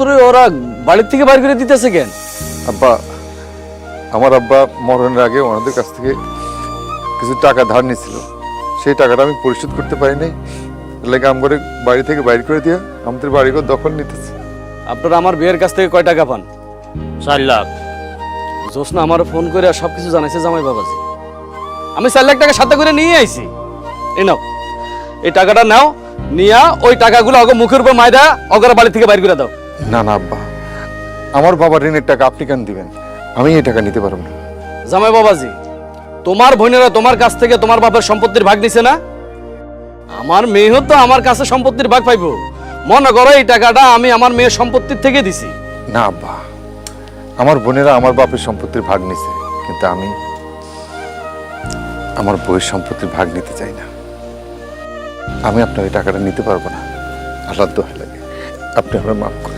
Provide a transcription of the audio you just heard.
ওরা বাড়ির থেকে বাইর করে দিতেছে কেন? আব্বা, আমার আব্বা মরণের আগে ওনাদের কাছ থেকে কিছু টাকা ধার নিয়েছিল, সেই টাকাটা আমি পরিশোধ করতে পারি নাই, লাগে আমার বাড়ি থেকে বাইর করে দিয়া আমাদের বাড়িঘর দখল নিতেছে। আপনারা আমার বিয়ের কাছ থেকে কয় টাকা পান? 4 লাখ। জোসনা আমার ফোন করে সবকিছু জানাইছে জামাই বাবাজি। আমি 4 লাখ টাকা সাথে করে নিয়ে আইছি। এই নাও, এই টাকাটা নাও, নিয়া ওই টাকাগুলো আগে মুখের উপর মাইরা অগর বাড়ি থেকে বাইর করে দাও। না না আব্বা, আমার বাবার ঋণের টাকা আপনি কেন দিবেন? আমি এই টাকা নিতে পারবো না। জামাই বাবাজি, তোমার বোনেরা তোমার কাছ থেকে তোমার বাবার সম্পত্তির ভাগ নিছে না? আমার মেয়েও তো আমার কাছে সম্পত্তির ভাগ পাইবো। মনে করো এই টাকাটা আমি আমার মেয়ের সম্পত্তির থেকে দিছি। না আব্বা, আমার বোনেরা আমার বাপের সম্পত্তির ভাগ নিছে, কিন্তু আমি আমার বউয়ের সম্পত্তির ভাগ নিতে চাই না। আমি আপনার এই টাকাটা নিতে পারবো না। আল্লাহর দোহাই লাগে, আপনি আমার মাফ করুন।